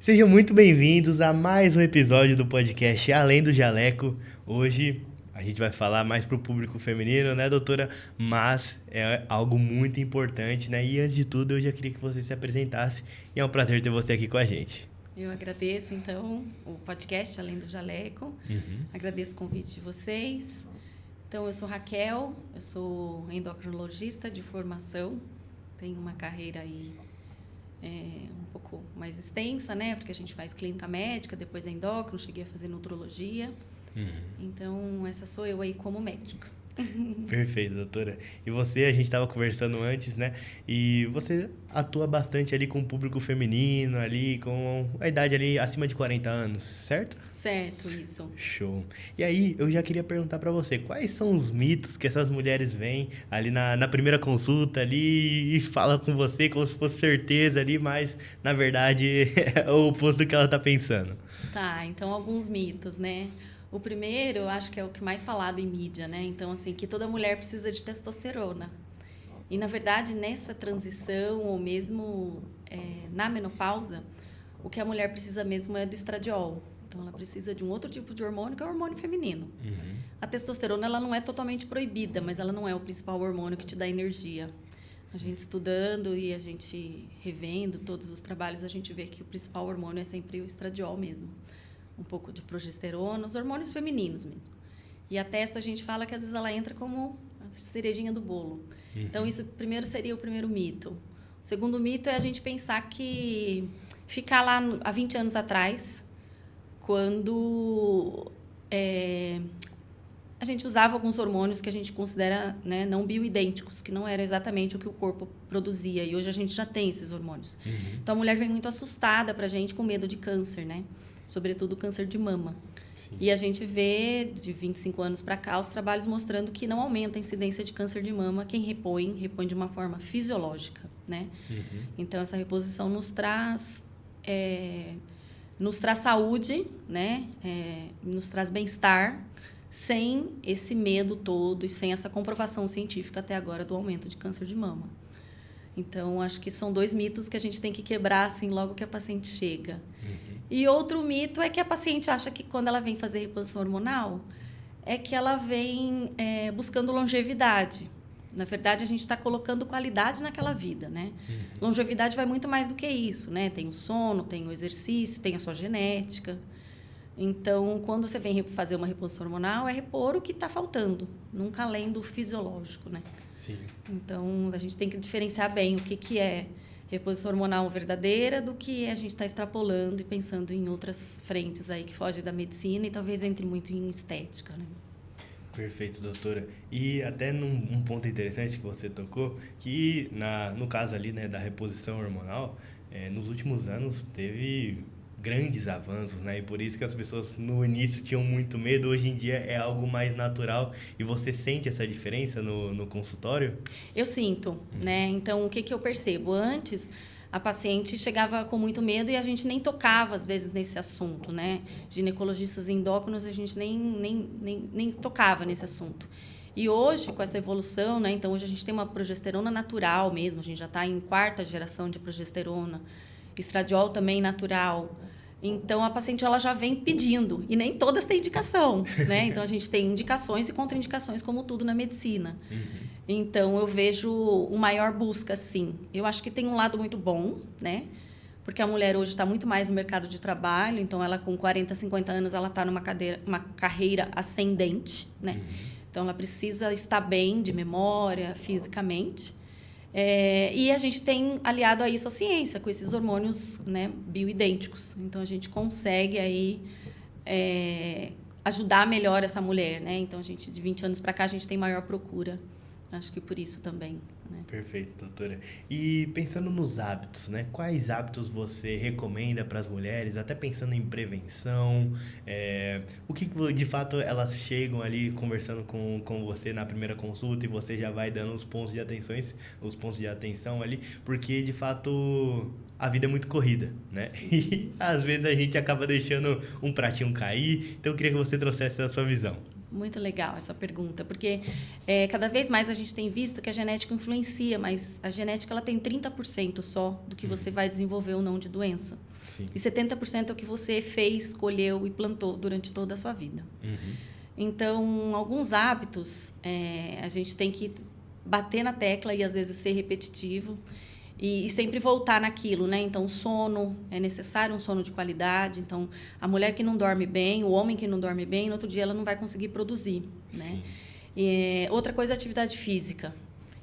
Sejam muito bem-vindos a mais um episódio do podcast Além do Jaleco. Hoje a gente vai falar mais para o público feminino, né, doutora? Mas é algo muito importante, né? E antes de tudo, eu já queria que você se apresentasse e é um prazer ter você aqui com a gente. Eu agradeço, então, o podcast Além do Jaleco. Agradeço o convite de vocês. Então, eu sou Raquel, eu sou endocrinologista de formação. Tenho uma carreira aí um pouco mais extensa, né? Porque a gente faz clínica médica, depois endócrino, cheguei a fazer nutrologia. Então, essa sou eu aí como médica. Perfeito, doutora. E você, a gente estava conversando antes, né? E você atua bastante ali com o público feminino, ali com a idade ali acima de 40 anos, certo? Certo, isso. Show. E aí, eu já queria perguntar pra você, quais são os mitos que essas mulheres veem ali na primeira consulta ali e falam com você como se fosse certeza ali, mas na verdade é o oposto do que ela tá pensando. Tá, então alguns mitos, né? O primeiro, eu acho que é o que mais falado em mídia, né? Então, assim, que toda mulher precisa de testosterona. E, na verdade, nessa transição, ou mesmo na menopausa, o que a mulher precisa mesmo é do estradiol. Então, ela precisa de um outro tipo de hormônio, que é o hormônio feminino. A testosterona, ela não é totalmente proibida, mas ela não é o principal hormônio que te dá energia. A gente estudando e a gente revendo todos os trabalhos, a gente vê que o principal hormônio é sempre o estradiol mesmo. Um pouco de progesterona, os hormônios femininos mesmo. E a testo, a gente fala que às vezes ela entra como a cerejinha do bolo. Então, isso primeiro seria o primeiro mito. O segundo mito é a gente pensar que ficar lá há 20 anos atrás, quando a gente usava alguns hormônios que a gente considera, né, não bioidênticos, que não era exatamente o que o corpo produzia. E hoje a gente já tem esses hormônios. Então, a mulher vem muito assustada pra gente, com medo de câncer, né? Sobretudo câncer de mama. Sim. E a gente vê, de 25 anos para cá, os trabalhos mostrando que não aumenta a incidência de câncer de mama. Quem repõe de uma forma fisiológica, né? Então, essa reposição nos traz saúde, né? Nos traz bem-estar, sem esse medo todo e sem essa comprovação científica até agora do aumento de câncer de mama. Então, acho que são dois mitos que a gente tem que quebrar assim, logo que a paciente chega. E outro mito é que a paciente acha que quando ela vem fazer reposição hormonal, é que ela vem buscando longevidade. Na verdade, a gente está colocando qualidade naquela vida, né? Longevidade vai muito mais do que isso, né? Tem o sono, tem o exercício, tem a sua genética. Então, quando você vem fazer uma reposição hormonal, é repor o que está faltando, nunca além do fisiológico, né? Sim. Então, a gente tem que diferenciar bem o que é reposição hormonal verdadeira do que a gente está extrapolando e pensando em outras frentes aí que fogem da medicina e talvez entre muito em estética, né? Perfeito, doutora. E até num ponto interessante que você tocou, que no caso ali, né, da reposição hormonal, nos últimos anos teve grandes avanços, né? E por isso que as pessoas no início tinham muito medo, hoje em dia é algo mais natural. E você sente essa diferença no consultório? Eu sinto, né? Então, o que eu percebo? Antes, a paciente chegava com muito medo e a gente nem tocava, às vezes, nesse assunto, né? Ginecologistas endócrinos, a gente nem tocava nesse assunto. E hoje, com essa evolução, né? Então, hoje a gente tem uma progesterona natural mesmo, a gente já está em 4ª geração de progesterona, estradiol também natural. Então, a paciente ela já vem pedindo, e nem todas têm indicação, né? Então, a gente tem indicações e contraindicações, como tudo na medicina. Então, eu vejo uma maior busca, sim. Eu acho que tem um lado muito bom, né? Porque a mulher hoje está muito mais no mercado de trabalho, então ela com 40, 50 anos, ela está numa carreira ascendente, né? Então, ela precisa estar bem de memória, fisicamente. E a gente tem aliado a isso a ciência, com esses hormônios, né, bioidênticos. Então, a gente consegue aí ajudar melhor essa mulher, né? Então, a gente, de 20 anos para cá, a gente tem maior procura. Acho que por isso também, né? Perfeito, doutora. E pensando nos hábitos, né? Quais hábitos você recomenda para as mulheres, até pensando em prevenção? O que de fato elas chegam ali conversando com você na primeira consulta e você já vai dando os pontos de atenção ali, porque de fato a vida é muito corrida, né? E às vezes a gente acaba deixando um pratinho cair. Então eu queria que você trouxesse a sua visão. Muito legal essa pergunta, porque cada vez mais a gente tem visto que a genética influencia, mas a genética ela tem 30% só do que você vai desenvolver ou não de doença. Sim. E 70% é o que você fez, colheu e plantou durante toda a sua vida. Então, alguns hábitos, a gente tem que bater na tecla e, às vezes, ser repetitivo e sempre voltar naquilo, né? Então, o sono é necessário, um sono de qualidade. Então, a mulher que não dorme bem, o homem que não dorme bem, no outro dia ela não vai conseguir produzir, né? E, outra coisa é a atividade física.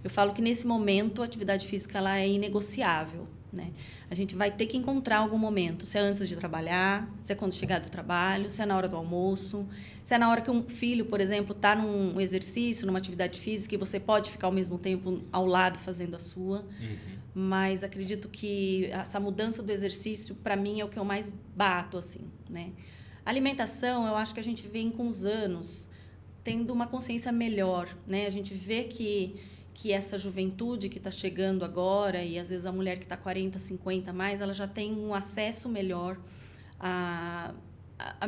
Eu falo que, nesse momento, a atividade física ela é inegociável, né? A gente vai ter que encontrar algum momento, se é antes de trabalhar, se é quando chegar do trabalho, se é na hora do almoço, se é na hora que um filho, por exemplo, está num exercício, numa atividade física, e você pode ficar ao mesmo tempo ao lado fazendo a sua. Mas acredito que essa mudança do exercício, para mim, é o que eu mais bato, assim, né? A alimentação, eu acho que a gente vem com os anos tendo uma consciência melhor, né? A gente vê que essa juventude que está chegando agora, e às vezes a mulher que está 40, 50 mais, ela já tem um acesso melhor a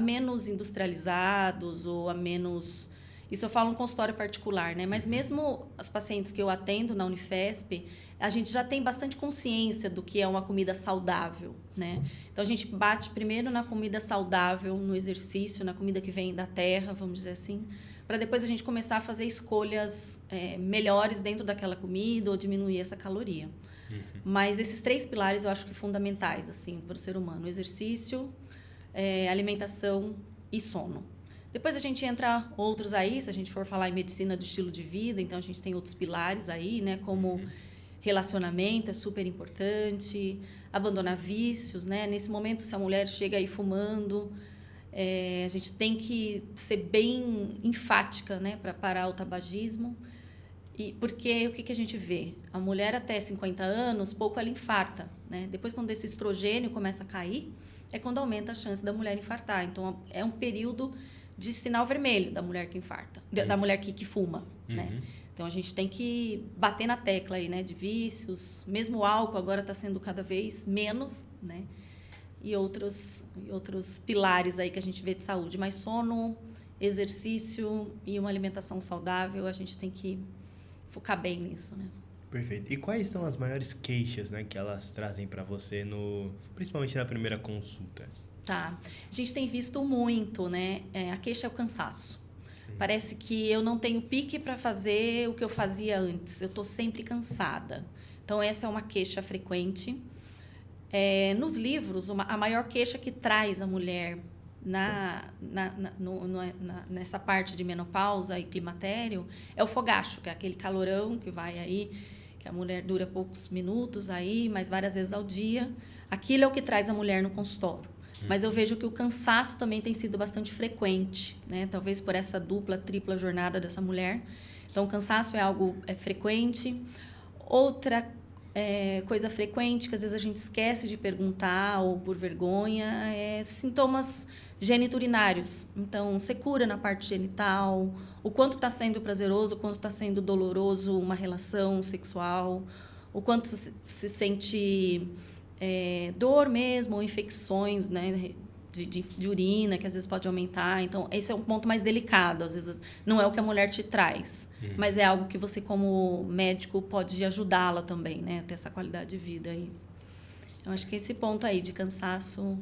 menos industrializados ou a menos... Isso eu falo no consultório particular, né? Mas mesmo as pacientes que eu atendo na Unifesp, a gente já tem bastante consciência do que é uma comida saudável, né? Então, a gente bate primeiro na comida saudável, no exercício, na comida que vem da terra, vamos dizer assim, para depois a gente começar a fazer escolhas melhores dentro daquela comida ou diminuir essa caloria. Mas esses 3 pilares eu acho que fundamentais, assim, para o ser humano: exercício, alimentação e sono. Depois a gente entra outros aí, se a gente for falar em medicina do estilo de vida, então a gente tem outros pilares aí, né, como relacionamento é super importante, abandonar vícios, né? Nesse momento, se a mulher chega aí fumando, a gente tem que ser bem enfática, né, para parar o tabagismo. E porque o que a gente vê? A mulher até 50 anos, pouco ela infarta, né? Depois, quando esse estrogênio começa a cair, é quando aumenta a chance da mulher infartar. Então, é um período de sinal vermelho da mulher que infarta, da mulher que fuma, né? Então, a gente tem que bater na tecla aí, né, de vícios. Mesmo o álcool agora está sendo cada vez menos, né? E outros pilares aí que a gente vê de saúde. Mas sono, exercício e uma alimentação saudável, a gente tem que focar bem nisso, né? Perfeito. E quais são as maiores queixas, né, que elas trazem para você, principalmente na primeira consulta? Tá. A gente tem visto muito, né? A queixa é o cansaço. Parece que eu não tenho pique para fazer o que eu fazia antes. Eu estou sempre cansada. Então, essa é uma queixa frequente. Nos livros, a maior queixa que traz a mulher nessa parte de menopausa e climatério é o fogacho, que é aquele calorão que vai aí, que a mulher dura poucos minutos aí, mas várias vezes ao dia. Aquilo é o que traz a mulher no consultório. Mas eu vejo que o cansaço também tem sido bastante frequente, né? Talvez por essa dupla, tripla jornada dessa mulher. Então, o cansaço é algo frequente. Outra coisa frequente, que às vezes a gente esquece de perguntar ou por vergonha, é sintomas geniturinários. Então, secura na parte genital, o quanto está sendo prazeroso, o quanto está sendo doloroso uma relação sexual, o quanto se sente dor mesmo, ou infecções, né, de urina, que às vezes pode aumentar. Então, esse é um ponto mais delicado. Às vezes, não é o que a mulher te traz, mas é algo que você, como médico, pode ajudá-la também, né, a ter essa qualidade de vida aí. Eu acho que esse ponto aí de cansaço,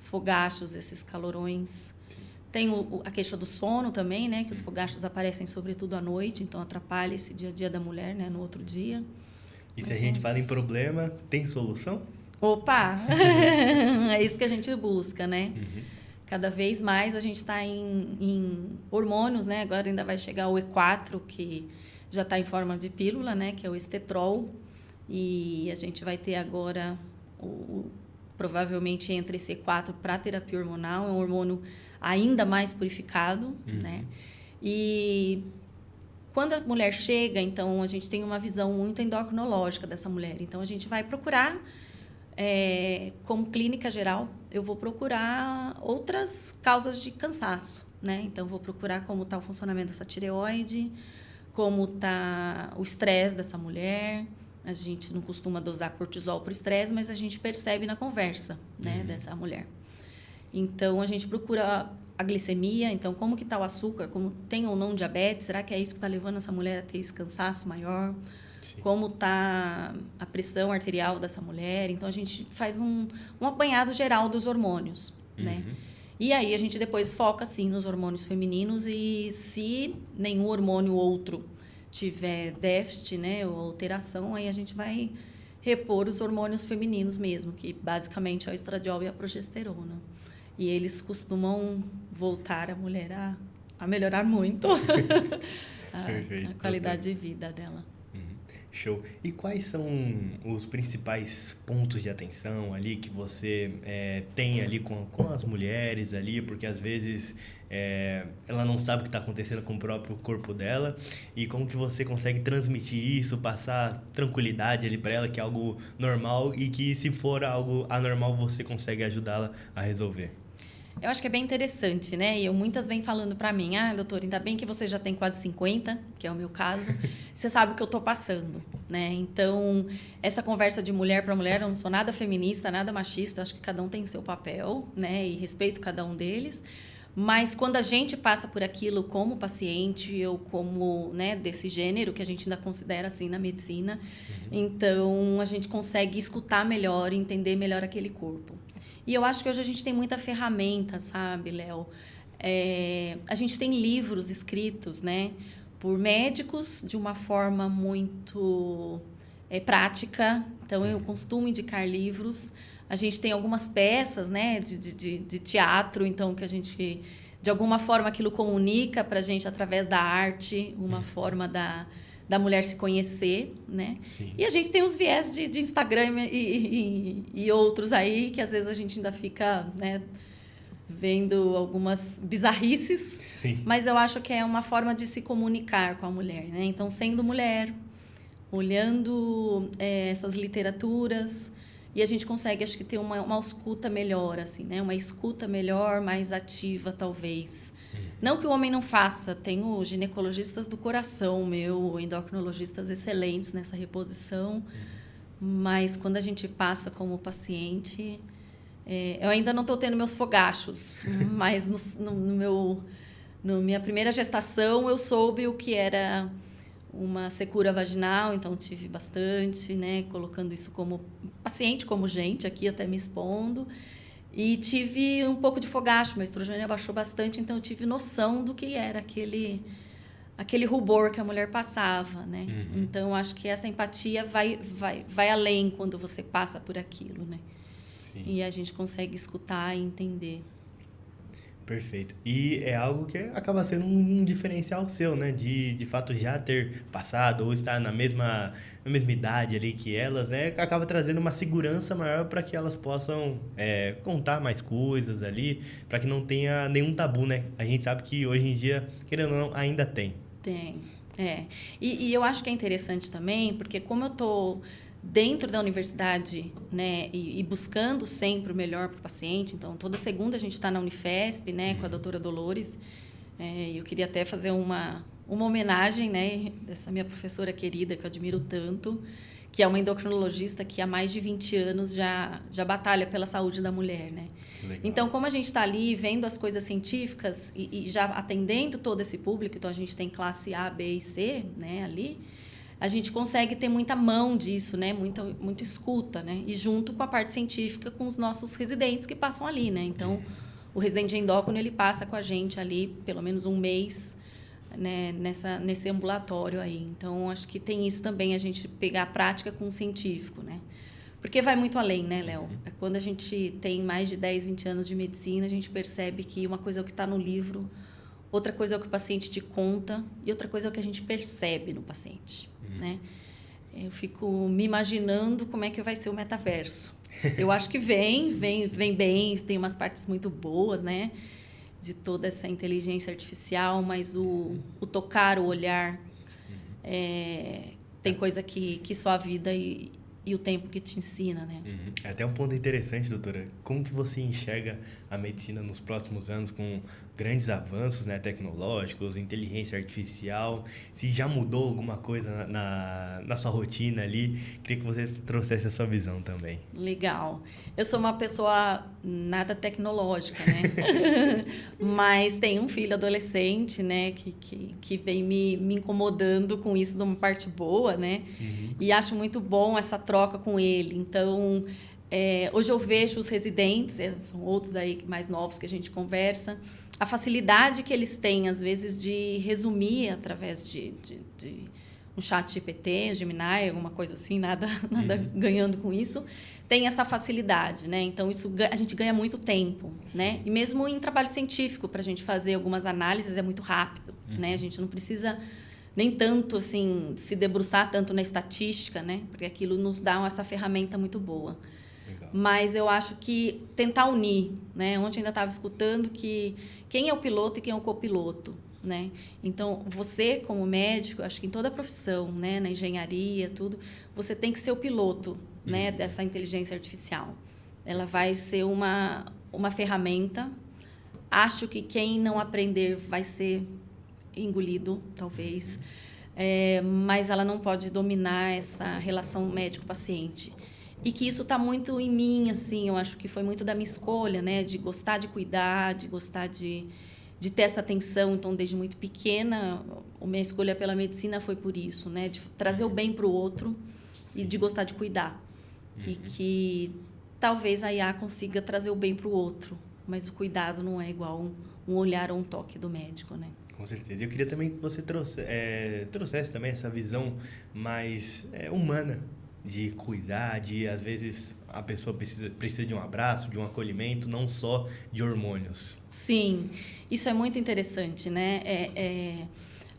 fogachos, esses calorões. Tem a queixa do sono também, né, que os fogachos aparecem sobretudo à noite, então atrapalha esse dia a dia da mulher, né, no outro dia. E se a gente fala em problema, tem solução? Opa! É isso que a gente busca, né? Cada vez mais a gente está em hormônios, né? Agora ainda vai chegar o E4, que já está em forma de pílula, né? Que é o estetrol. E a gente vai ter agora, provavelmente, entra esse E4 para terapia hormonal. É um hormônio ainda mais purificado, né? E quando a mulher chega, então, a gente tem uma visão muito endocrinológica dessa mulher. Então, a gente vai procurar... como clínica geral, eu vou procurar outras causas de cansaço, né? Então, vou procurar como está o funcionamento dessa tireoide, como está o estresse dessa mulher. A gente não costuma dosar cortisol para o estresse, mas a gente percebe na conversa, né, dessa mulher. Então, a gente procura a glicemia, então, como que está o açúcar, como tem ou não diabetes, será que é isso que está levando essa mulher a ter esse cansaço maior? Sim. como está a pressão arterial dessa mulher. Então, a gente faz um apanhado geral dos hormônios, né? E aí, a gente depois foca, sim, nos hormônios femininos e se nenhum hormônio outro tiver déficit, né, ou alteração, aí a gente vai repor os hormônios femininos mesmo, que basicamente é o estradiol e a progesterona. E eles costumam voltar a mulher a melhorar muito Perfeito, a qualidade de vida dela. Show. E quais são os principais pontos de atenção ali que você tem ali com as mulheres ali? Porque às vezes ela não sabe o que está acontecendo com o próprio corpo dela. E como que você consegue transmitir isso, passar tranquilidade ali para ela, que é algo normal e que se for algo anormal você consegue ajudá-la a resolver? Eu acho que é bem interessante, né? E muitas vêm falando para mim, doutor, ainda bem que você já tem quase 50, que é o meu caso, você sabe o que eu tô passando, né? Então, essa conversa de mulher para mulher, eu não sou nada feminista, nada machista, acho que cada um tem o seu papel, né? E respeito cada um deles. Mas quando a gente passa por aquilo como paciente ou como, né, desse gênero, que a gente ainda considera assim na medicina, então a gente consegue escutar melhor, entender melhor aquele corpo. E eu acho que hoje a gente tem muita ferramenta, sabe, Léo? A gente tem livros escritos, né, por médicos de uma forma muito prática. Então, eu costumo indicar livros. A gente tem algumas peças, né, de teatro, então, que a gente, de alguma forma, aquilo comunica para a gente através da arte, uma forma da mulher se conhecer, né? Sim. E a gente tem os viés de Instagram e outros aí, que às vezes a gente ainda fica, né, vendo algumas bizarrices. Sim. Mas eu acho que é uma forma de se comunicar com a mulher, né? Então, sendo mulher, olhando essas literaturas, e a gente consegue, acho que, ter uma escuta melhor, assim, né? Uma escuta melhor, mais ativa, talvez. Não que o homem não faça, tenho ginecologistas do coração meu, endocrinologistas excelentes nessa reposição, mas quando a gente passa como paciente, eu ainda não estou tendo meus fogachos, mas na minha primeira gestação eu soube o que era uma secura vaginal, então tive bastante, né, colocando isso como paciente, como gente aqui, até me expondo. E tive um pouco de fogacho, meu estrogênio abaixou bastante, então eu tive noção do que era aquele rubor que a mulher passava, né? Então, acho que essa empatia vai além quando você passa por aquilo, né? Sim. E a gente consegue escutar e entender. Perfeito. E é algo que acaba sendo um diferencial seu, né? De fato já ter passado ou estar na mesma idade ali que elas, né? Acaba trazendo uma segurança maior para que elas possam contar mais coisas ali, para que não tenha nenhum tabu, né? A gente sabe que hoje em dia, querendo ou não, ainda tem. Tem, E eu acho que é interessante também, porque como eu estou dentro da universidade, né, e buscando sempre o melhor para o paciente, então toda segunda a gente está na Unifesp, né, com a doutora Dolores, eu queria até fazer uma homenagem, né, dessa minha professora querida que eu admiro tanto, que é uma endocrinologista que há mais de 20 anos já batalha pela saúde da mulher, né? Legal. Então, como a gente está ali vendo as coisas científicas e já atendendo todo esse público, então a gente tem classe A, B e C, né, ali, a gente consegue ter muita mão disso, né? Muito escuta, né? E junto com a parte científica, com os nossos residentes que passam ali, né? Então, o residente de endócrino, ele passa com a gente ali pelo menos um mês, né? Nesse ambulatório aí. Então, acho que tem isso também, a gente pegar a prática com o científico, né? Porque vai muito além, né, Léo? Quando a gente tem mais de 10, 20 anos de medicina, a gente percebe que uma coisa é o que está no livro, outra coisa é o que o paciente te conta e outra coisa é o que a gente percebe no paciente, né? Eu fico me imaginando como é que vai ser o metaverso. Eu acho que vem bem, tem umas partes muito boas, né? De toda essa inteligência artificial, mas o tocar, o olhar, tem coisa que só a vida e o tempo que te ensina, né? É até um ponto interessante, doutora. Como que você enxerga a medicina nos próximos anos com grandes avanços, né, tecnológicos, inteligência artificial? Se já mudou alguma coisa na sua rotina ali? Queria que você trouxesse a sua visão também. Legal. Eu sou uma pessoa nada tecnológica, né? Mas tem um filho adolescente, né? Que vem me incomodando com isso de uma parte boa, né? E acho muito bom essa troca com ele. Então, hoje eu vejo os residentes, são outros aí mais novos que a gente conversa, a facilidade que eles têm, às vezes, de resumir através de um chat GPT, Gemini, alguma coisa assim, nada ganhando com isso, tem essa facilidade, né? Então, a gente ganha muito tempo, né? E mesmo em trabalho científico, para a gente fazer algumas análises, é muito rápido, né? A gente não precisa nem tanto, assim, se debruçar tanto na estatística, né? Porque aquilo nos dá essa ferramenta muito boa. Legal. Mas eu acho que tentar unir, né? Ontem eu ainda estava escutando que quem é o piloto e quem é o copiloto, né? Então, você como médico, acho que em toda a profissão, né? Na engenharia, tudo, você tem que ser o piloto, né? Dessa inteligência artificial. Ela vai ser uma ferramenta. Acho que quem não aprender vai ser engolido, talvez. Mas ela não pode dominar essa relação médico-paciente. E que isso está muito em mim, assim, eu acho que foi muito da minha escolha, né? De gostar de cuidar, de gostar de ter essa atenção. Então, desde muito pequena, a minha escolha pela medicina foi por isso, né? De trazer o bem para o outro e de gostar de cuidar. E que talvez a IA consiga trazer o bem para o outro, mas o cuidado não é igual um olhar ou um toque do médico, né? Com certeza. Eu queria também que você trouxesse também essa visão mais humana de cuidar, de às vezes a pessoa precisa de um abraço, de um acolhimento, não só de hormônios. Sim, isso é muito interessante, né?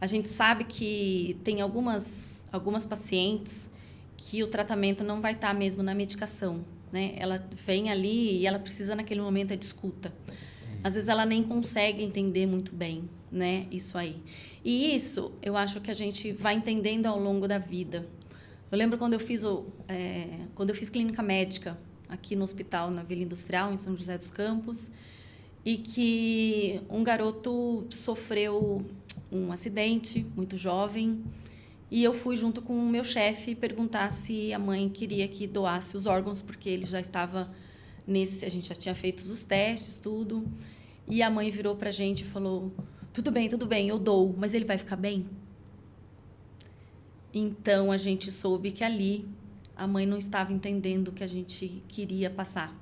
A gente sabe que tem algumas pacientes que o tratamento não vai estar mesmo na medicação, né? Ela vem ali e ela precisa naquele momento de escuta. Às vezes ela nem consegue entender muito bem, né? Isso aí. E isso eu acho que a gente vai entendendo ao longo da vida. Eu lembro quando eu fiz clínica médica aqui no hospital, na Vila Industrial, em São José dos Campos, e que um garoto sofreu um acidente, muito jovem, e eu fui junto com o meu chefe perguntar se a mãe queria que doasse os órgãos, porque ele já estava a gente já tinha feito os testes, tudo, e a mãe virou para a gente e falou: tudo bem, eu dou, mas ele vai ficar bem? Então, a gente soube que ali a mãe não estava entendendo o que a gente queria passar.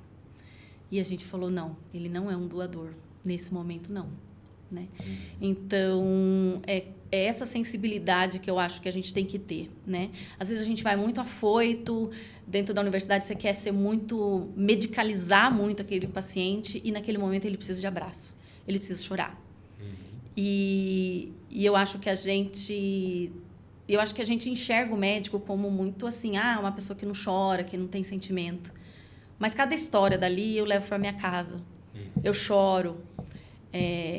E a gente falou: não, ele não é um doador. Nesse momento, não. Né? Então, é essa sensibilidade que eu acho que a gente tem que ter. Né? Às vezes, a gente vai muito afoito. Dentro da universidade, você quer medicalizar muito aquele paciente e, naquele momento, ele precisa de abraço. Ele precisa chorar. E eu acho que a gente enxerga o médico como muito assim, uma pessoa que não chora, que não tem sentimento. Mas cada história dali eu levo para minha casa. Eu choro,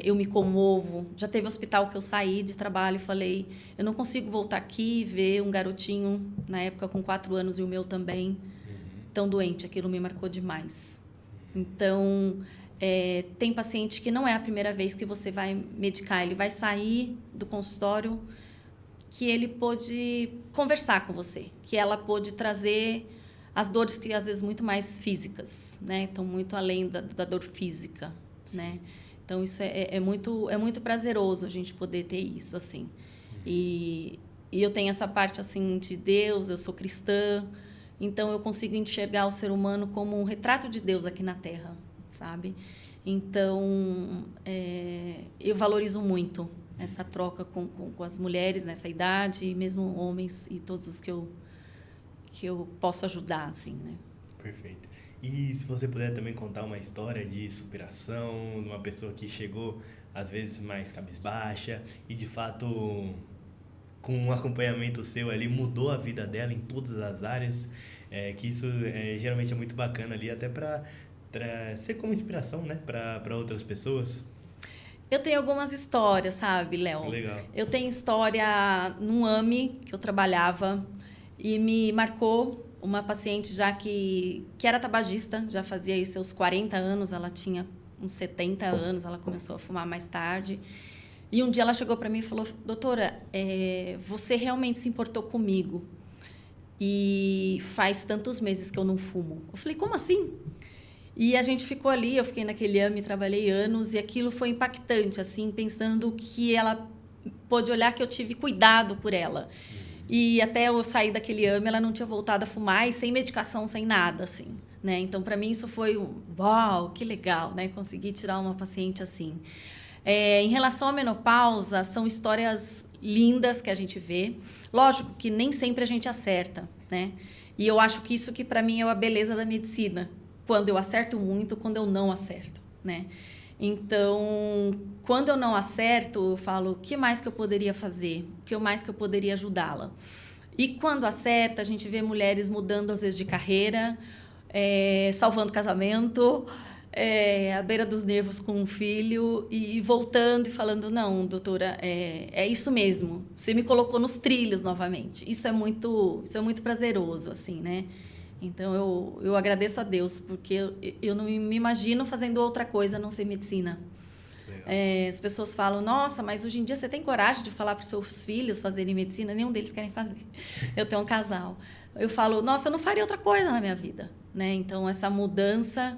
eu me comovo. Já teve hospital que eu saí de trabalho e falei: eu não consigo voltar aqui e ver um garotinho, na época com 4 anos e o meu também, tão doente. Aquilo me marcou demais. Então, tem paciente que não é a primeira vez que você vai medicar. Ele vai sair do consultório que ele pôde conversar com você, que ela pôde trazer as dores que às vezes muito mais físicas, né? Então muito além da dor física, né? Então isso é muito prazeroso a gente poder ter isso assim. E eu tenho essa parte assim de Deus, eu sou cristã, então eu consigo enxergar o ser humano como um retrato de Deus aqui na Terra, sabe? Então eu valorizo muito essa troca com as mulheres nessa idade, e mesmo homens e todos os que eu posso ajudar, assim, né? Perfeito. E se você puder também contar uma história de superação, de uma pessoa que chegou, às vezes, mais cabisbaixa e, de fato, com um acompanhamento seu ali, mudou a vida dela em todas as áreas, que isso geralmente é muito bacana ali, até para ser como inspiração, né, para outras pessoas. Eu tenho algumas histórias, sabe, Léo? Legal. Eu tenho história num AME que eu trabalhava e me marcou uma paciente já que era tabagista, já fazia aí seus 40 anos, ela tinha uns 70 anos, ela começou a fumar mais tarde. E um dia ela chegou para mim e falou: doutora, você realmente se importou comigo e faz tantos meses que eu não fumo. Eu falei: como assim? E a gente ficou ali, eu fiquei naquele AME, trabalhei anos, e aquilo foi impactante, assim, pensando que ela pôde olhar que eu tive cuidado por ela. E até eu sair daquele AME, ela não tinha voltado a fumar, e sem medicação, sem nada, assim, né? Então, para mim, isso foi, uau, que legal, né? Conseguir tirar uma paciente assim. Em relação à menopausa, são histórias lindas que a gente vê. Lógico que nem sempre a gente acerta, né? E eu acho que isso que para mim é a beleza da medicina. Quando eu acerto muito, quando eu não acerto, né? Então, quando eu não acerto, eu falo, o que mais que eu poderia fazer? O que mais que eu poderia ajudá-la? E quando acerta, a gente vê mulheres mudando, às vezes, de carreira, salvando casamento, à beira dos nervos com um filho e voltando e falando, não, doutora, é isso mesmo. Você me colocou nos trilhos novamente. Isso é muito prazeroso, assim, né? Então, eu agradeço a Deus, porque eu não me imagino fazendo outra coisa a não ser medicina. As pessoas falam, nossa, mas hoje em dia você tem coragem de falar para os seus filhos fazerem medicina? Nenhum deles querem fazer. Eu tenho um casal. Eu falo, nossa, eu não faria outra coisa na minha vida, né? Então, essa mudança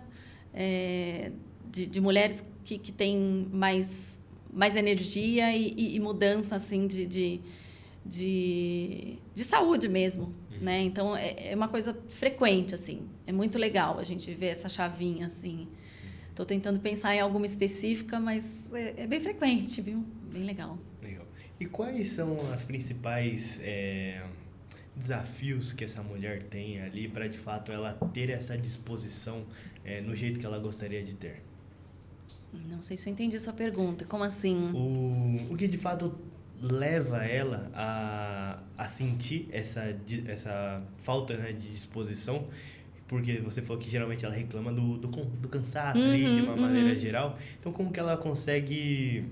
de mulheres que têm mais energia e mudança, assim, de saúde mesmo, né? Então, é uma coisa frequente, assim. É muito legal a gente ver essa chavinha, assim. Estou tentando pensar em alguma específica, mas é bem frequente, viu? Bem legal. Legal. E quais são as principais desafios que essa mulher tem ali para, de fato, ela ter essa disposição no jeito que ela gostaria de ter? Não sei se eu entendi a sua pergunta. Como assim? O que, de fato, leva ela a sentir essa falta, né, de disposição, porque você falou que geralmente ela reclama do cansaço ali, de uma maneira geral. Então, como que ela consegue,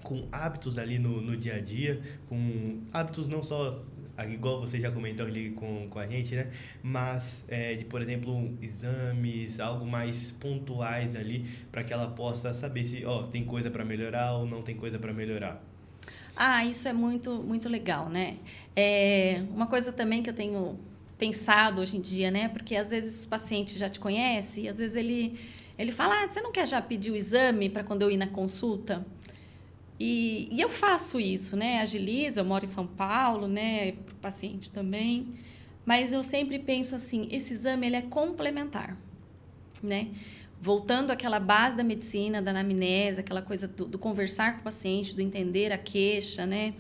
com hábitos ali no dia a dia, com hábitos não só, igual você já comentou ali com a gente, né? Mas, de, por exemplo, exames, algo mais pontuais ali, para que ela possa saber se tem coisa para melhorar ou não tem coisa para melhorar. Isso é muito, muito legal, né? Uma coisa também que eu tenho pensado hoje em dia, né? Porque às vezes o paciente já te conhece e às vezes ele fala, você não quer já pedir o exame para quando eu ir na consulta? E eu faço isso, né? Agilizo, eu moro em São Paulo, né? Para o paciente também. Mas eu sempre penso assim, esse exame ele é complementar, né? Voltando àquela base da medicina, da anamnese, aquela coisa do conversar com o paciente, do entender a queixa, né?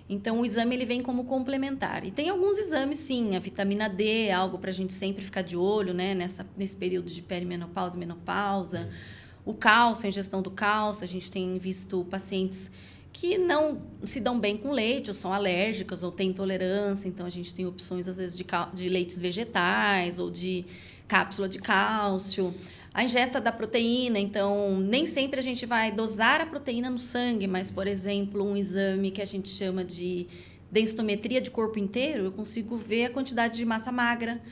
Então, o exame ele vem como complementar. E tem alguns exames, sim. A vitamina D é algo para a gente sempre ficar de olho, né? Nesse período de perimenopausa e menopausa. O cálcio, a ingestão do cálcio. A gente tem visto pacientes que não se dão bem com leite, ou são alérgicas, ou têm intolerância. Então, a gente tem opções, às vezes, de leites vegetais ou de cápsula de cálcio. A ingesta da proteína, então, nem sempre a gente vai dosar a proteína no sangue, mas, por exemplo, um exame que a gente chama de densitometria de corpo inteiro, eu consigo ver a quantidade de massa magra,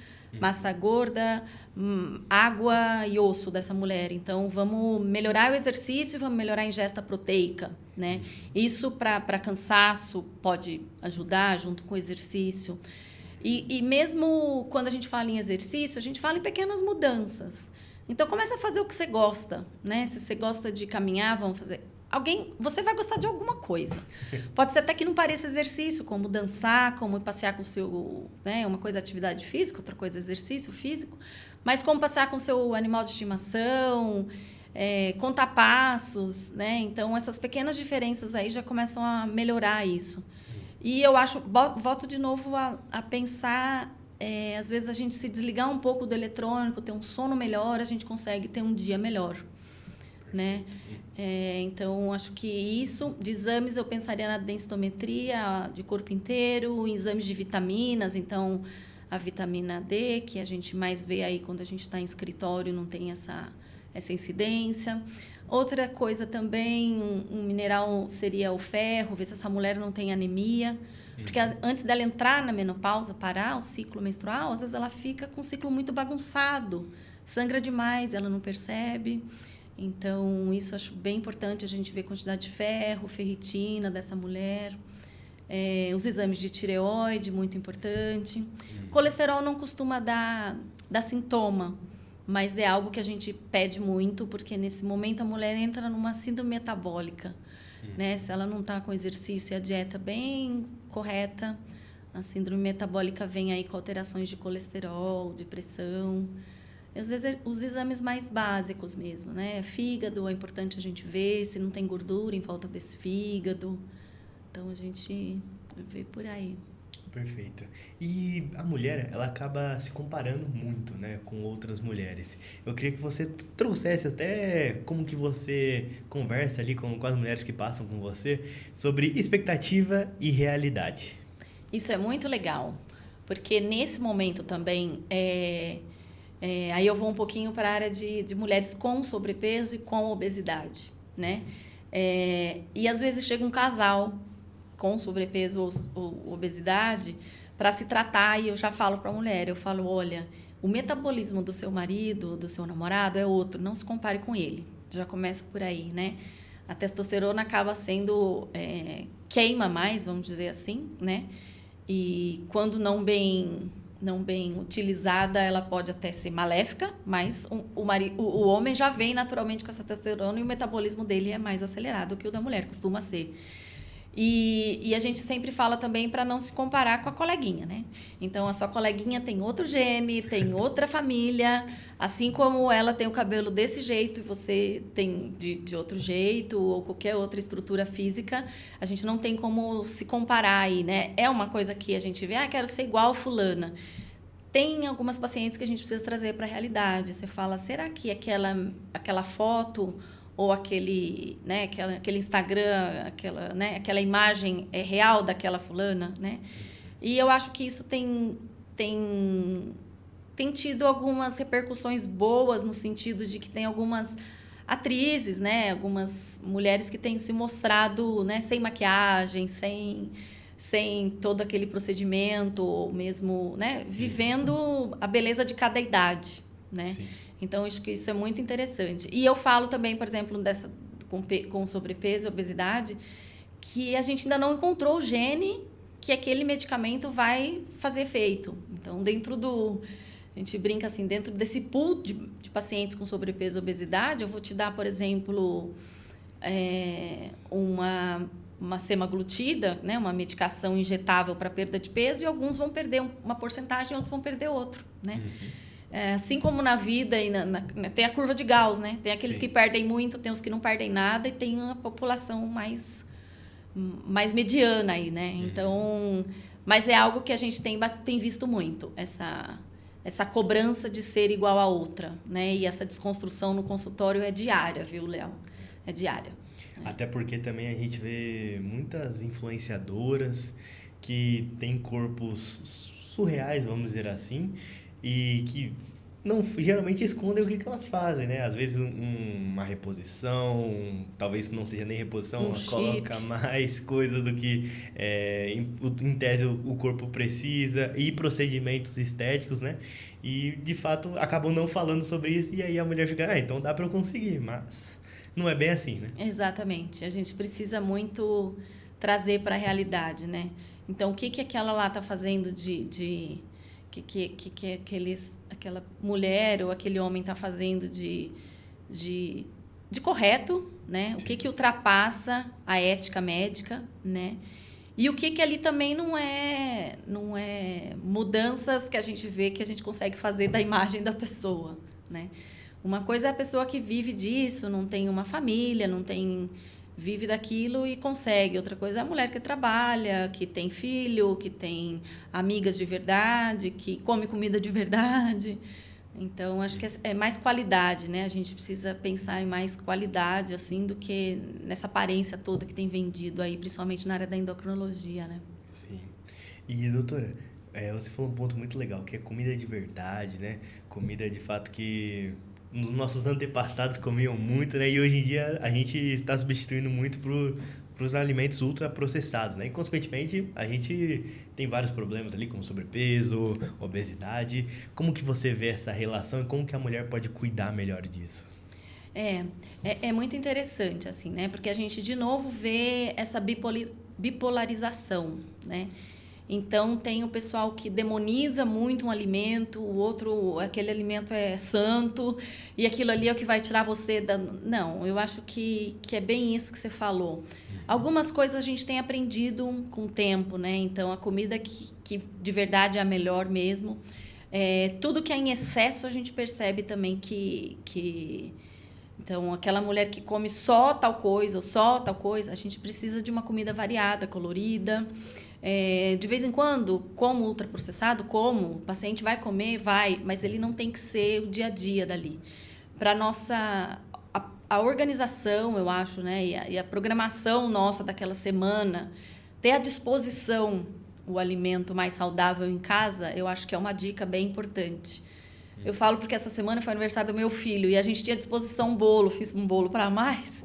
massa gorda, água e osso dessa mulher. Então, vamos melhorar o exercício e vamos melhorar a ingesta proteica, né? Isso para cansaço pode ajudar junto com o exercício. E mesmo quando a gente fala em exercício, a gente fala em pequenas mudanças. Então, comece a fazer o que você gosta, né? Se você gosta de caminhar, vamos fazer... Você vai gostar de alguma coisa. Pode ser até que não pareça exercício, como dançar, como passear com o seu... né? Uma coisa é atividade física, outra coisa é exercício físico. Mas como passear com o seu animal de estimação, contar passos, né? Então, essas pequenas diferenças aí já começam a melhorar isso. E eu acho... Volto de novo a pensar... às vezes a gente se desligar um pouco do eletrônico, ter um sono melhor, a gente consegue ter um dia melhor, né? Então, acho que isso, de exames, eu pensaria na densitometria de corpo inteiro, exames de vitaminas, então, a vitamina D, que a gente mais vê aí quando a gente está em escritório, não tem essa incidência. Outra coisa também, um mineral seria o ferro, ver se essa mulher não tem anemia. Porque antes dela entrar na menopausa, parar o ciclo menstrual, às vezes ela fica com um ciclo muito bagunçado, sangra demais, ela não percebe. Então, isso eu acho bem importante, a gente ver a quantidade de ferro, ferritina dessa mulher. Os exames de tireoide, muito importante. Colesterol não costuma dar sintoma, mas é algo que a gente pede muito, porque nesse momento a mulher entra numa síndrome metabólica, né? Se ela não está com exercício e a dieta bem correta, a síndrome metabólica vem aí com alterações de colesterol, de pressão, os exames mais básicos mesmo, né? Fígado, é importante a gente ver se não tem gordura em volta desse fígado. Então, a gente vê por aí. Perfeito. E a mulher, ela acaba se comparando muito, né, com outras mulheres. Eu queria que você trouxesse até como que você conversa ali com as mulheres que passam com você sobre expectativa e realidade. Isso é muito legal, porque nesse momento também, aí eu vou um pouquinho para a área de mulheres com sobrepeso e com obesidade, né? E às vezes chega um casal com sobrepeso ou obesidade para se tratar, e eu já falo para a mulher, eu falo, olha, o metabolismo do seu marido, do seu namorado é outro, não se compare com ele. Já começa por aí, né? A testosterona acaba sendo, queima mais, vamos dizer assim, né? E quando não bem utilizada, ela pode até ser maléfica, mas o homem já vem naturalmente com essa testosterona e o metabolismo dele é mais acelerado que o da mulher, costuma ser. E a gente sempre fala também para não se comparar com a coleguinha, né? Então, a sua coleguinha tem outro gene, tem outra família, assim como ela tem o cabelo desse jeito e você tem de outro jeito, ou qualquer outra estrutura física, a gente não tem como se comparar aí, né? É uma coisa que a gente vê, quero ser igual fulana. Tem algumas pacientes que a gente precisa trazer para a realidade. Você fala, será que aquela foto ou aquele Instagram, aquela imagem é real daquela fulana, né? E eu acho que isso tem tido algumas repercussões boas no sentido de que tem algumas atrizes, né? Algumas mulheres que têm se mostrado, né? Sem maquiagem, sem todo aquele procedimento, ou mesmo, né? Vivendo a beleza de cada idade, né? Sim. Então, acho que isso é muito interessante. E eu falo também, por exemplo, com sobrepeso e obesidade, que a gente ainda não encontrou o gene que aquele medicamento vai fazer efeito. Então, a gente brinca assim, dentro desse pool de pacientes com sobrepeso e obesidade, eu vou te dar, por exemplo, uma semaglutida, né, uma medicação injetável para perda de peso, e alguns vão perder uma porcentagem, outros vão perder outro, né? Assim como na vida, tem a curva de Gauss, né? Tem aqueles Sim. que perdem muito, tem os que não perdem nada, e tem uma população mais mediana aí, né? Então, mas é algo que a gente tem visto muito, essa cobrança de ser igual a outra, né? E essa desconstrução no consultório é diária, viu, Léo? É diária. Até porque também a gente vê muitas influenciadoras que têm corpos surreais, vamos dizer assim, e que geralmente escondem o que elas fazem, né? Às vezes uma reposição, talvez não seja nem reposição, coloca mais coisa do que em tese o corpo precisa, e procedimentos estéticos, né? E de fato acabam não falando sobre isso, e aí a mulher fica, então dá para eu conseguir, mas não é bem assim, né? Exatamente. A gente precisa muito trazer para a realidade, né? Então, o que aquela lá está fazendo que aquela mulher ou aquele homem está fazendo de correto, né? Sim. O que ultrapassa a ética médica, né? E o que ali também não é mudanças que a gente vê que a gente consegue fazer da imagem da pessoa, né? Uma coisa é a pessoa que vive disso, não tem uma família, vive daquilo e consegue. Outra coisa é a mulher que trabalha, que tem filho, que tem amigas de verdade, que come comida de verdade. Então, acho que é mais qualidade, né? A gente precisa pensar em mais qualidade, assim, do que nessa aparência toda que tem vendido aí, principalmente na área da endocrinologia, né? Sim. E, doutora, você falou um ponto muito legal, que é comida de verdade, né? Comida, de fato, que nossos antepassados comiam muito, né? E hoje em dia a gente está substituindo muito para os alimentos ultraprocessados, né? E, consequentemente, a gente tem vários problemas ali, como sobrepeso, obesidade. Como que você vê essa relação e como que a mulher pode cuidar melhor disso? É muito interessante, assim, né? Porque a gente, de novo, vê essa bipolarização, né? Então, tem o pessoal que demoniza muito um alimento, o outro, aquele alimento é santo, e aquilo ali é o que vai tirar você da... Não, eu acho que é bem isso que você falou. Algumas coisas a gente tem aprendido com o tempo, né? Então, a comida que de verdade é a melhor mesmo. Tudo que é em excesso, a gente percebe também que... Então, aquela mulher que come só tal coisa ou só tal coisa, a gente precisa de uma comida variada, colorida. De vez em quando, como ultraprocessado, o paciente vai comer, mas ele não tem que ser o dia a dia dali. Para a organização, eu acho, né, e a programação nossa daquela semana, ter à disposição o alimento mais saudável em casa, eu acho que é uma dica bem importante. Eu falo porque essa semana foi aniversário do meu filho e a gente tinha à disposição um bolo, fiz um bolo para mais.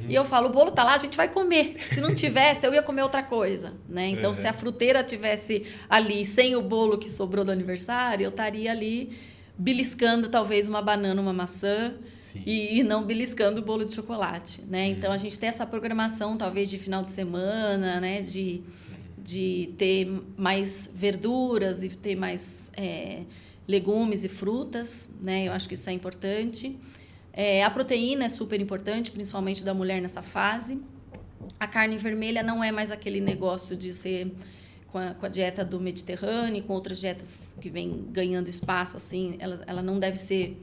E eu falo, o bolo tá lá, a gente vai comer. Se não tivesse, eu ia comer outra coisa, né? Então, se a fruteira tivesse ali sem o bolo que sobrou do aniversário, eu estaria ali beliscando talvez uma banana, uma maçã e não beliscando o bolo de chocolate, né? Então, a gente tem essa programação talvez de final de semana, né? De ter mais verduras e ter mais... legumes e frutas, né? Eu acho que isso é importante. A proteína é super importante, principalmente da mulher nessa fase. A carne vermelha não é mais aquele negócio de ser com a dieta do Mediterrâneo, com outras dietas que vêm ganhando espaço, assim. Ela não deve ser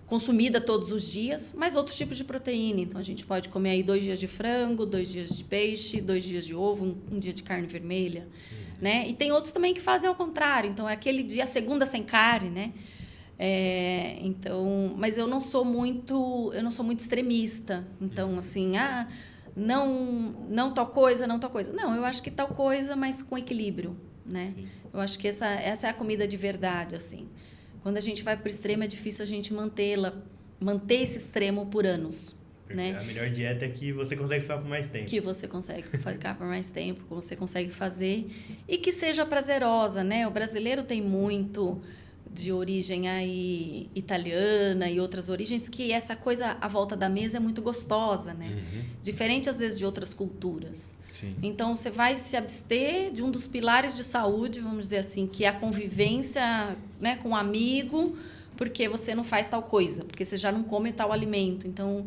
consumida todos os dias, mas outros tipos de proteína. Então, a gente pode comer aí 2 dias de frango, 2 dias de peixe, 2 dias de ovo, um dia de carne vermelha. Né? E tem outros também que fazem ao contrário. Então, é aquele dia, segunda sem carne, né? Então, mas eu não sou muito extremista. Então, assim, não tal coisa, não tal coisa. Não, eu acho que tal coisa, mas com equilíbrio, né? Sim. Eu acho que essa é a comida de verdade, assim. Quando a gente vai para o extremo, é difícil a gente manter esse extremo por anos. Né? A melhor dieta é que você consegue ficar por mais tempo. Que você consegue ficar por mais tempo, que você consegue fazer e que seja prazerosa, né? O brasileiro tem muito de origem aí italiana e outras origens que essa coisa à volta da mesa é muito gostosa, né? Diferente às vezes de outras culturas. Sim. Então você vai se abster de um dos pilares de saúde, vamos dizer assim, que é a convivência, né, com um amigo, porque você não faz tal coisa, porque você já não come tal alimento. Então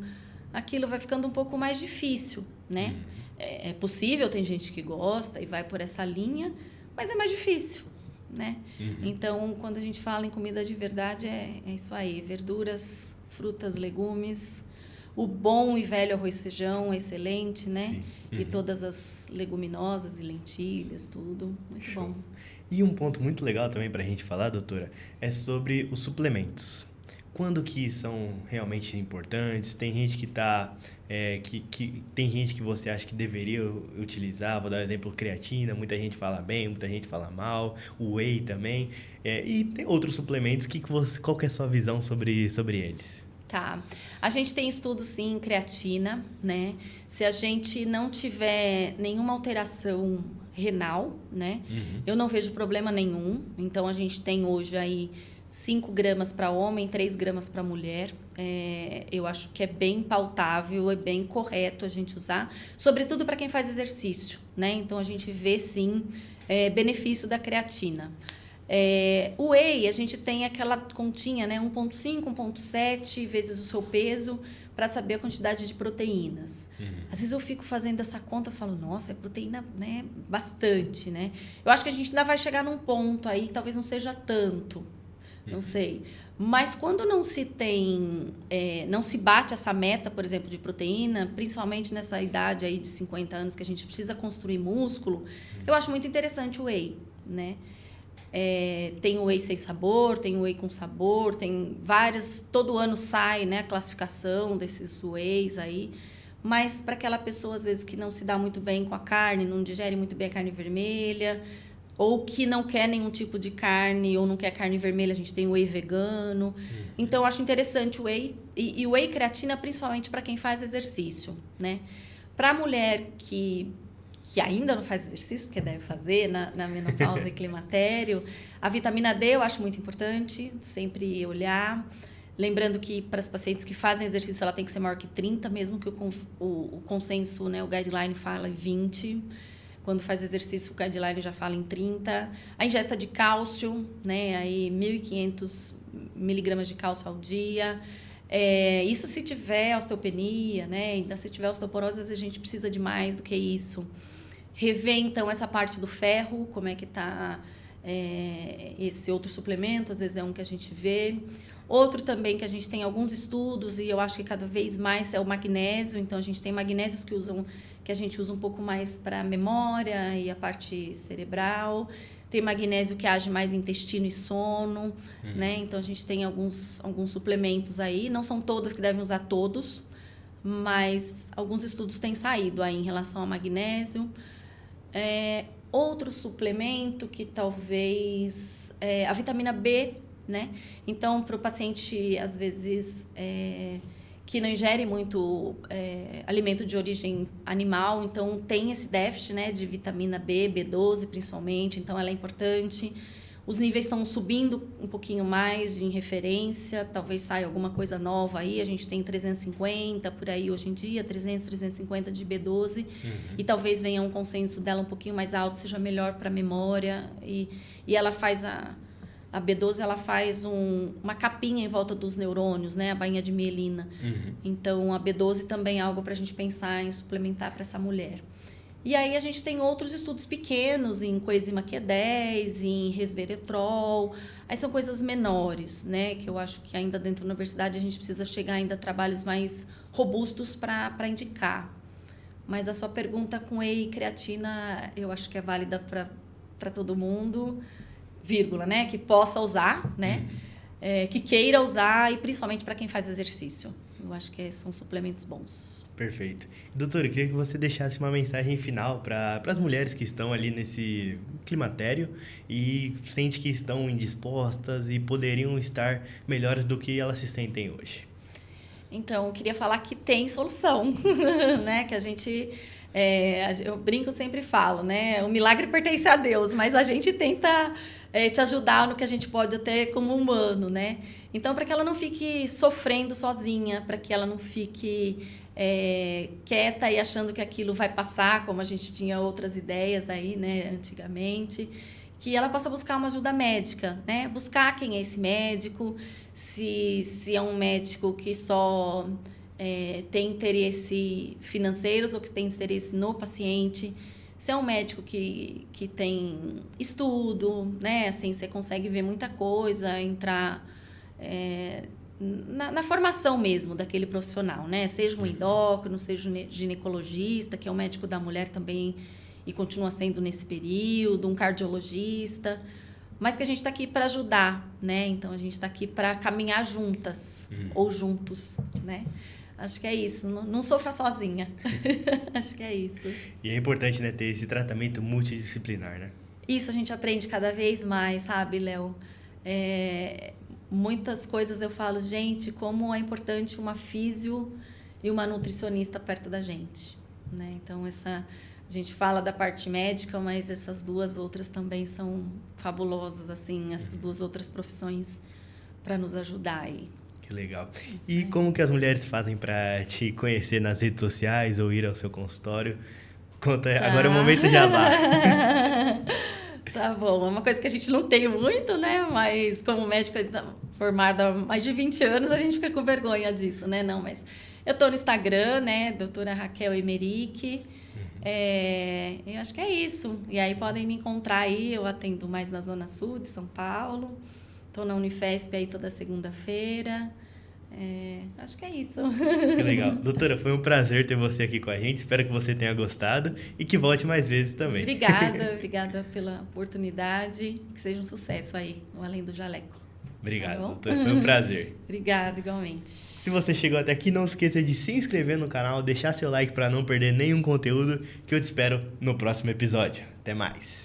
aquilo vai ficando um pouco mais difícil, né? É possível, tem gente que gosta e vai por essa linha, mas é mais difícil, né? Então, quando a gente fala em comida de verdade, é isso aí. Verduras, frutas, legumes, o bom e velho arroz e feijão, excelente, né? E todas as leguminosas e lentilhas, tudo. Muito Show. Bom. E um ponto muito legal também para a gente falar, doutora, é sobre os suplementos. Quando que são realmente importantes? Tem gente que tem gente que você acha que deveria utilizar. Vou dar um exemplo, creatina. Muita gente fala bem, muita gente fala mal. O whey também. E tem outros suplementos. Qual que é a sua visão sobre eles? Tá. A gente tem estudo, sim, em creatina, né? Se a gente não tiver nenhuma alteração renal, né? Eu não vejo problema nenhum. Então, a gente tem hoje aí 5 gramas para homem, 3 gramas para mulher. Eu acho que é bem pautável, é bem correto a gente usar, sobretudo para quem faz exercício, né? Então, a gente vê, sim, benefício da creatina. O whey, a gente tem aquela continha, né? 1,5, 1,7 vezes o seu peso para saber a quantidade de proteínas. Às vezes eu fico fazendo essa conta e falo, nossa, é proteína, né? Bastante, né? Eu acho que a gente ainda vai chegar num ponto aí que talvez não seja tanto. Não sei. Mas quando não se tem, não se bate essa meta, por exemplo, de proteína, principalmente nessa idade aí de 50 anos que a gente precisa construir músculo, eu acho muito interessante o whey, né? Tem o whey sem sabor, tem o whey com sabor, tem várias, todo ano sai, né, a classificação desses wheys aí, mas para aquela pessoa, às vezes, que não se dá muito bem com a carne, não digere muito bem a carne vermelha, ou que não quer nenhum tipo de carne, ou não quer carne vermelha, a gente tem o whey vegano. Então, eu acho interessante o whey. E o whey creatina, principalmente para quem faz exercício, né? Para a mulher que ainda não faz exercício, porque deve fazer na menopausa e climatério, a vitamina D eu acho muito importante, sempre olhar. Lembrando que para as pacientes que fazem exercício, ela tem que ser maior que 30, mesmo que o consenso, né, o guideline fala 20. Quando faz exercício, o guideline já fala em 30. A ingesta de cálcio, né? Aí 1.500 miligramas de cálcio ao dia. Isso se tiver osteopenia, né? Ainda se tiver osteoporose, às vezes a gente precisa de mais do que isso. Rever, então, essa parte do ferro, como é que está esse outro suplemento, às vezes é um que a gente vê. Outro também que a gente tem alguns estudos, e eu acho que cada vez mais, é o magnésio. Então, a gente tem magnésios que a gente usa um pouco mais para memória e a parte cerebral. Tem magnésio que age mais em intestino e sono, né? Então, a gente tem alguns suplementos aí. Não são todas que devem usar todos, mas alguns estudos têm saído aí em relação ao magnésio. Outro suplemento que talvez... a vitamina B, né? Então, para o paciente, às vezes... que não ingere muito alimento de origem animal, então tem esse déficit, né, de vitamina B, B12 principalmente, então ela é importante. Os níveis estão subindo um pouquinho mais em referência, talvez saia alguma coisa nova aí, a gente tem 350 por aí hoje em dia, 300, 350 de B12, e talvez venha um consenso dela um pouquinho mais alto, seja melhor para a memória, e ela faz a B12, ela faz uma capinha em volta dos neurônios, né? A bainha de mielina. Então, a B12 também é algo para a gente pensar em suplementar para essa mulher. E aí, a gente tem outros estudos pequenos em coenzima Q10, em resveratrol. Aí são coisas menores, né? Que eu acho que ainda dentro da universidade a gente precisa chegar ainda a trabalhos mais robustos para indicar. Mas a sua pergunta com whey e creatina, eu acho que é válida para todo mundo. Vírgula, né? Que possa usar, né? Que queira usar, e principalmente para quem faz exercício. Eu acho que são suplementos bons. Perfeito. Doutora, eu queria que você deixasse uma mensagem final para as mulheres que estão ali nesse climatério e sente que estão indispostas e poderiam estar melhores do que elas se sentem hoje. Então, eu queria falar que tem solução, né? Que a gente... eu brinco, sempre falo, né? O milagre pertence a Deus, mas a gente tenta te ajudar no que a gente pode até como humano, né? Então, para que ela não fique sofrendo sozinha, para que ela não fique quieta e achando que aquilo vai passar, como a gente tinha outras ideias aí, né, antigamente, que ela possa buscar uma ajuda médica, né? Buscar quem é esse médico, se é um médico que só... tem interesse financeiros ou que tem interesse no paciente. Se é um médico que tem estudo, né? Assim, você consegue ver muita coisa, entrar na formação mesmo daquele profissional, né? Seja um endócrino, seja um ginecologista, que é o médico da mulher também e continua sendo nesse período, um cardiologista, mas que a gente está aqui para ajudar, né? Então, a gente está aqui para caminhar juntas ou juntos, né? Acho que é isso, não sofra sozinha. Acho que é isso. E é importante, né, ter esse tratamento multidisciplinar, né? Isso a gente aprende cada vez mais, sabe, Léo? Muitas coisas eu falo, gente, como é importante uma físio e uma nutricionista perto da gente, né? Então, a gente fala da parte médica, mas essas duas outras também são fabulosas, assim, essas duas outras profissões para nos ajudar aí. Que legal. E como que as mulheres fazem para te conhecer nas redes sociais ou ir ao seu consultório? Conta, tá. Agora é o momento jabá. Tá bom, é uma coisa que a gente não tem muito, né? Mas como médica formada há mais de 20 anos, a gente fica com vergonha disso, né? Não, mas eu tô no Instagram, né? Doutora Raquel Emerick. Eu acho que é isso. E aí podem me encontrar aí, eu atendo mais na Zona Sul de São Paulo. Estou na Unifesp aí toda segunda-feira. Acho que é isso. Que legal. Doutora, foi um prazer ter você aqui com a gente. Espero que você tenha gostado e que volte mais vezes também. Obrigada pela oportunidade. Que seja um sucesso aí, o Além do Jaleco. Obrigado, doutora. Foi um prazer. Obrigada, igualmente. Se você chegou até aqui, não esqueça de se inscrever no canal, deixar seu like para não perder nenhum conteúdo, que eu te espero no próximo episódio. Até mais.